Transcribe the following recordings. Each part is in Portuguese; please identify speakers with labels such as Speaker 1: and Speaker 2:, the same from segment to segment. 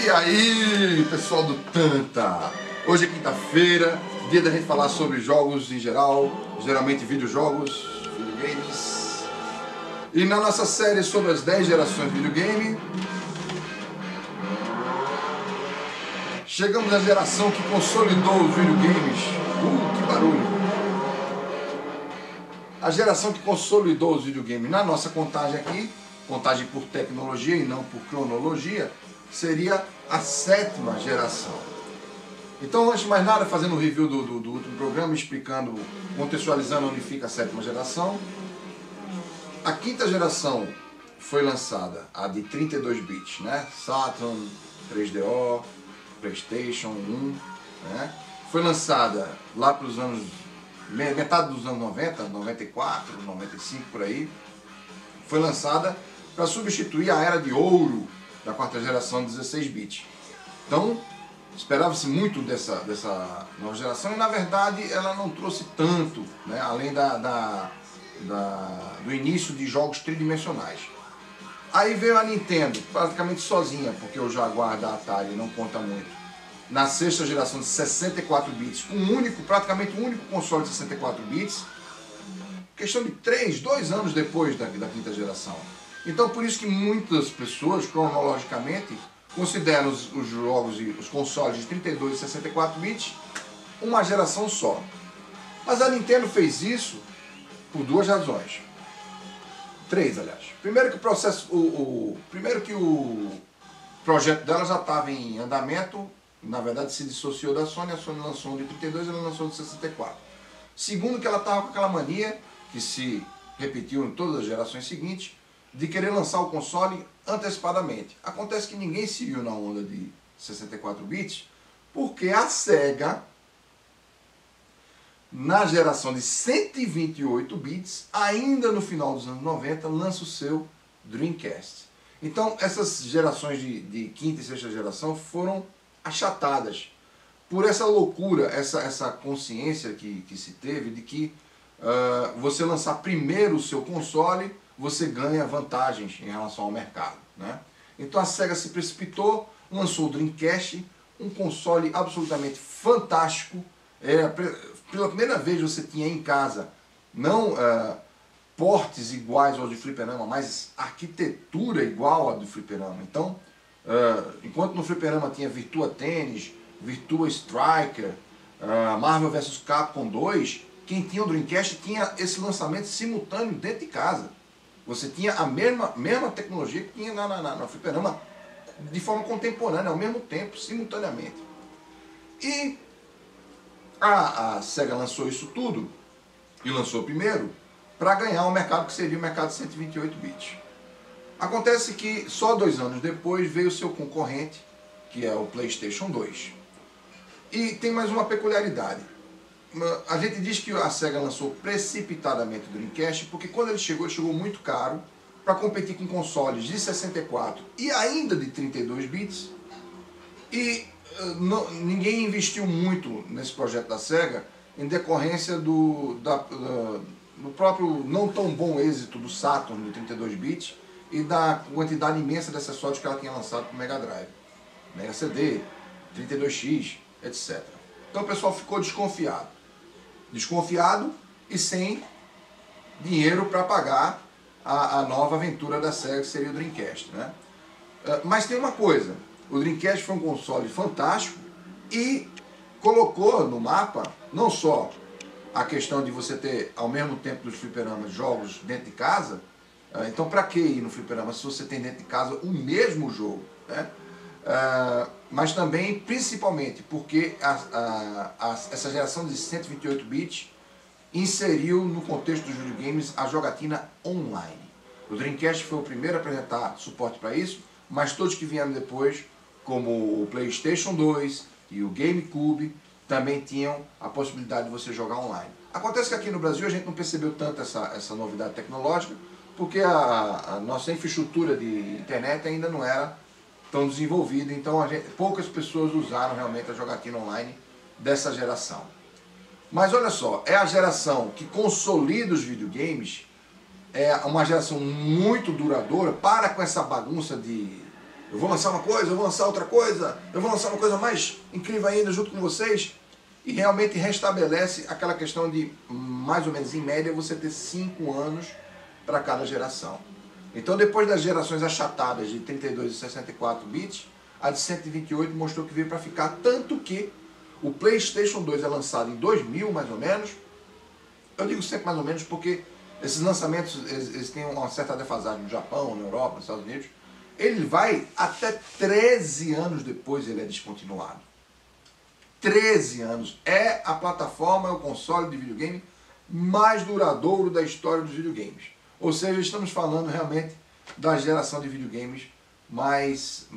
Speaker 1: E aí, pessoal do Tanta? Hoje é quinta-feira, dia da gente falar sobre jogos em geral, geralmente videojogos, videogames. E na nossa série sobre as 10 gerações de videogame, chegamos à geração que consolidou os videogames. Que barulho! A geração que consolidou os videogames na nossa contagem aqui, contagem por tecnologia e não por cronologia, seria a 7ª geração. Então, antes de mais nada, fazendo um review do último programa, explicando, contextualizando onde fica a 7ª geração. A 5ª geração foi lançada, a de 32 bits, né? Saturn, 3DO, PlayStation 1, né? Foi lançada lá para os anos, metade dos anos 90, 94, 95, por aí. Foi lançada para substituir a era de ouro da 4ª geração de 16 bits. Então, esperava-se muito dessa nova geração e, na verdade, ela não trouxe tanto, né? Além do início de jogos tridimensionais. Aí veio a Nintendo, praticamente sozinha, porque o Jaguar da Atari não conta muito, na 6ª geração de 64 bits, praticamente um único console de 64 bits, questão de 2 anos depois da 5ª geração. Então, por isso que muitas pessoas, cronologicamente, consideram os jogos e os consoles de 32 e 64 bits uma geração só. Mas a Nintendo fez isso por 2 razões. 3, aliás. Primeiro que o projeto dela já estava em andamento, na verdade se dissociou da Sony, a Sony lançou um de 32 e ela lançou um de 64. Segundo que ela estava com aquela mania, que se repetiu em todas as gerações seguintes, de querer lançar o console antecipadamente. Acontece que ninguém seguiu na onda de 64 bits, porque a Sega, na geração de 128 bits, ainda no final dos anos 90, lança o seu Dreamcast. Então, essas gerações de 5ª e 6ª geração foram achatadas por essa loucura, essa consciência que se teve de que você lançar primeiro o seu console, você ganha vantagens em relação ao mercado, né? Então a Sega se precipitou, lançou o Dreamcast, um console absolutamente fantástico. Pela primeira vez você tinha em casa, não portes iguais aos de fliperama, mas arquitetura igual à do fliperama. Então, enquanto no fliperama tinha Virtua Tennis, Virtua Striker, Marvel vs Capcom 2, quem tinha o Dreamcast tinha esse lançamento simultâneo dentro de casa. Você tinha a mesma tecnologia que tinha no fliperama de forma contemporânea, ao mesmo tempo, simultaneamente. E a Sega lançou isso tudo, e lançou primeiro, para ganhar um mercado que seria o mercado de 128 bits. Acontece que só 2 anos depois veio o seu concorrente, que é o PlayStation 2. E tem mais uma peculiaridade. A gente diz que a Sega lançou precipitadamente o Dreamcast, porque quando ele chegou muito caro para competir com consoles de 64 e ainda de 32 bits. E ninguém investiu muito nesse projeto da Sega em decorrência do próprio não tão bom êxito do Saturn de 32 bits e da quantidade imensa de acessórios que ela tinha lançado para o Mega Drive, Mega CD, 32X, etc. Então o pessoal ficou desconfiado e sem dinheiro para pagar a nova aventura da Sega, que seria o Dreamcast, né? Mas tem uma coisa, o Dreamcast foi um console fantástico e colocou no mapa não só a questão de você ter, ao mesmo tempo dos fliperamas, jogos dentro de casa. Então, para que ir no fliperama se você tem dentro de casa o mesmo jogo, né? Mas também, principalmente, porque essa geração de 128 bits inseriu no contexto dos videogames a jogatina online. O Dreamcast foi o primeiro a apresentar suporte para isso, mas todos que vieram depois, como o PlayStation 2 e o GameCube, também tinham a possibilidade de você jogar online. Acontece que aqui no Brasil a gente não percebeu tanto essa novidade tecnológica, porque a nossa infraestrutura de internet ainda não era tão desenvolvida, então poucas pessoas usaram realmente a jogatina online dessa geração. Mas olha só, é a geração que consolida os videogames, é uma geração muito duradoura, para com essa bagunça de eu vou lançar uma coisa, eu vou lançar outra coisa, eu vou lançar uma coisa mais incrível ainda junto com vocês. E realmente restabelece aquela questão de, mais ou menos em média, você ter 5 anos para cada geração. Então depois das gerações achatadas de 32 e 64 bits, a de 128 mostrou que veio para ficar, tanto que o PlayStation 2 é lançado em 2000 mais ou menos. Eu digo sempre mais ou menos porque esses lançamentos eles têm uma certa defasagem no Japão, na Europa, nos Estados Unidos. Ele vai até 13 anos depois ele é descontinuado. 13 anos. É a plataforma, é o console de videogame mais duradouro da história dos videogames. Ou seja, estamos falando realmente da geração de videogames mais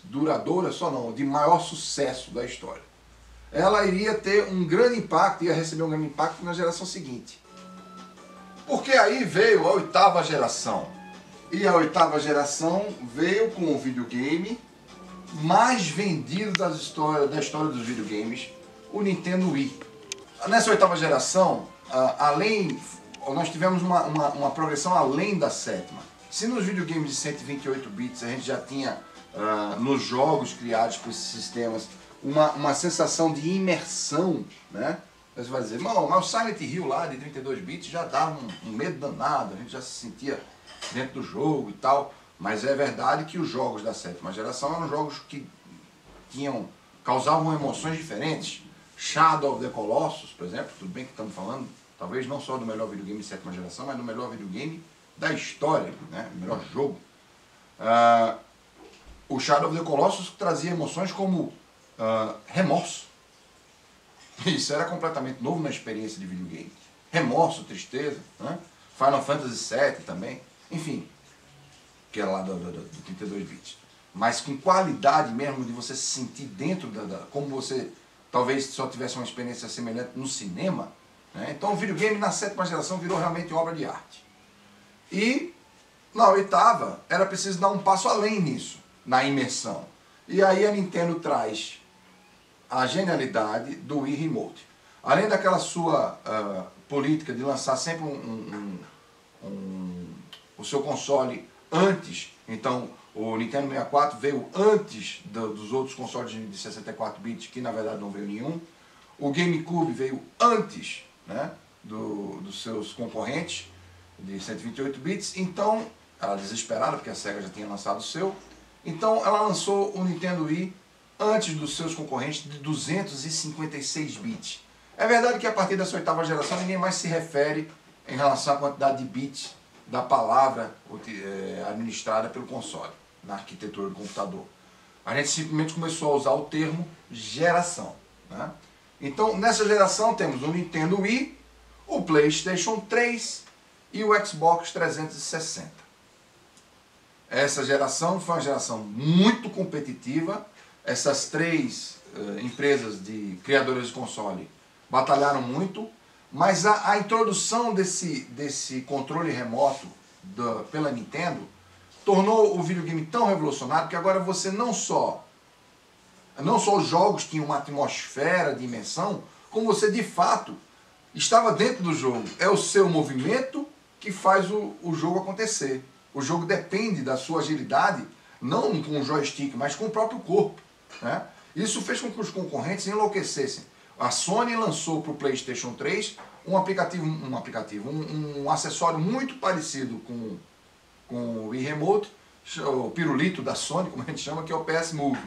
Speaker 1: duradoura, só não, de maior sucesso da história. Ela iria ter um grande impacto, ia receber um grande impacto na geração seguinte. Porque aí veio a 8ª geração. E a 8ª geração veio com o videogame mais vendido da história dos videogames, o Nintendo Wii. Nessa 8ª geração, nós tivemos uma progressão além da 7ª. Se nos videogames de 128 bits a gente já tinha, nos jogos criados por esses sistemas, uma sensação de imersão, né? Você vai dizer, mas o Silent Hill lá de 32 bits já dava um medo danado, a gente já se sentia dentro do jogo e tal. Mas é verdade que os jogos da 7ª geração eram jogos que causavam emoções diferentes. Shadow of the Colossus, por exemplo, tudo bem que estamos falando, talvez não só do melhor videogame de 7ª geração, mas do melhor videogame da história, né? O melhor jogo. O Shadow of the Colossus trazia emoções como remorso. Isso era completamente novo na experiência de videogame. Remorso, tristeza, né? Final Fantasy VII também, enfim, que era lá do 32 bits. Mas com qualidade mesmo de você se sentir dentro como você talvez só tivesse uma experiência semelhante no cinema, né? Então o videogame na 7ª geração virou realmente obra de arte. E na 8ª era preciso dar um passo além nisso, na imersão. E aí a Nintendo traz a genialidade do Wii Remote. Além daquela sua política de lançar sempre o seu console antes, então o Nintendo 64 veio antes dos outros consoles de 64 bits, que na verdade não veio nenhum. O GameCube veio antes, né, dos seus concorrentes de 128 bits, então ela desesperada porque a Sega já tinha lançado o seu, então ela lançou o Nintendo Wii antes dos seus concorrentes de 256 bits. É verdade que a partir dessa 8ª geração ninguém mais se refere em relação à quantidade de bits da palavra administrada pelo console, na arquitetura do computador. A gente simplesmente começou a usar o termo geração, né? Então, nessa geração temos o Nintendo Wii, o PlayStation 3 e o Xbox 360. Essa geração foi uma geração muito competitiva. Essas três empresas de criadoras de console batalharam muito, mas a introdução desse controle remoto pela Nintendo tornou o videogame tão revolucionário que agora você não só os jogos tinham uma atmosfera de imersão, como você de fato estava dentro do jogo. É o seu movimento que faz o jogo acontecer. O jogo depende da sua agilidade, não com o joystick, mas com o próprio corpo, né? Isso fez com que os concorrentes enlouquecessem. A Sony lançou para o PlayStation 3 um acessório muito parecido com o Wii Remote, o pirulito da Sony, como a gente chama, que é o PS Move.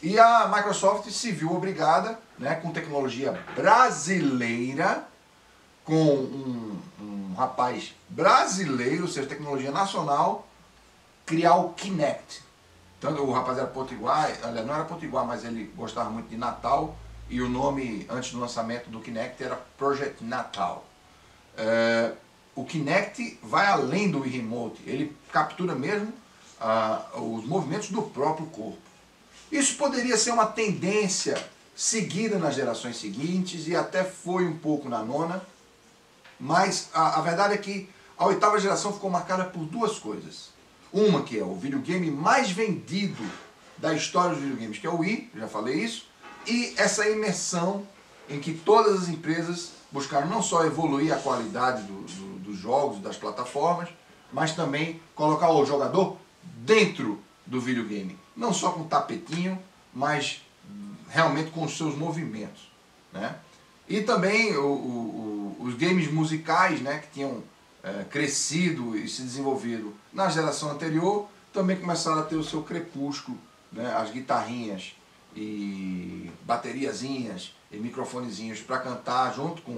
Speaker 1: E a Microsoft se viu obrigada, né, com tecnologia brasileira, com um rapaz brasileiro, ou seja, tecnologia nacional, criar o Kinect. Então, o rapaz era potiguar, aliás, não era potiguar, mas ele gostava muito de Natal, e o nome, antes do lançamento do Kinect, era Project Natal. O Kinect vai além do Wii Remote, ele captura mesmo os movimentos do próprio corpo. Isso poderia ser uma tendência seguida nas gerações seguintes, e até foi um pouco na 9ª, mas a verdade é que a 8ª geração ficou marcada por duas coisas. Uma que é o videogame mais vendido da história dos videogames, que é o Wii, já falei isso, e essa imersão em que todas as empresas buscaram não só evoluir a qualidade dos jogos, das plataformas, mas também colocar o jogador dentro do videogame. Não só com o tapetinho, mas realmente com os seus movimentos, né? E também os games musicais, né, que tinham crescido e se desenvolvido na geração anterior, também começaram a ter o seu crepúsculo, né? As guitarrinhas e bateriazinhas e microfonezinhos para cantar junto com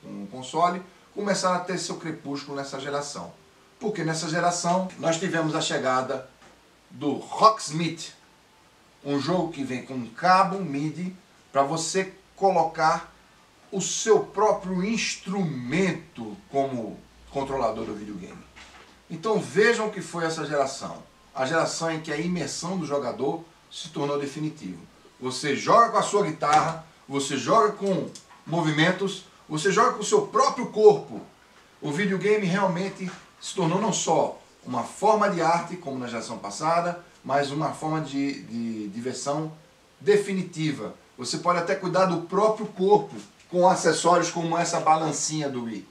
Speaker 1: o console começaram a ter seu crepúsculo nessa geração. Porque nessa geração nós tivemos a chegada do Rocksmith, um jogo que vem com um cabo MIDI para você colocar o seu próprio instrumento como controlador do videogame. Então vejam o que foi essa geração. A geração em que a imersão do jogador se tornou definitiva. Você joga com a sua guitarra, você joga com movimentos, você joga com o seu próprio corpo. O videogame realmente se tornou não só uma forma de arte, como na geração passada, mas uma forma de diversão definitiva. Você pode até cuidar do próprio corpo com acessórios como essa balancinha do Wii.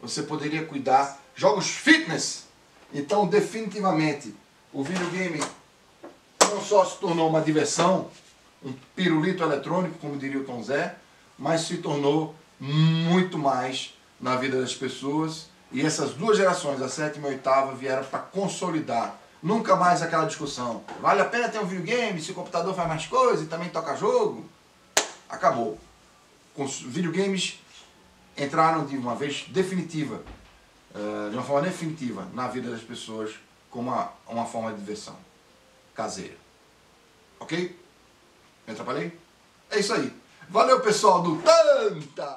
Speaker 1: Você poderia cuidar jogos fitness. Então, definitivamente, o videogame não só se tornou uma diversão, um pirulito eletrônico, como diria o Tom Zé, mas se tornou muito mais na vida das pessoas. E essas duas gerações, a sétima e a oitava, vieram para consolidar. Nunca mais aquela discussão. Vale a pena ter um videogame se o computador faz mais coisa e também toca jogo? Acabou. Os videogames entraram de uma vez definitiva, de uma forma definitiva na vida das pessoas como uma forma de diversão caseira. Ok? Me atrapalhei? É isso aí. Valeu, pessoal do Tanta!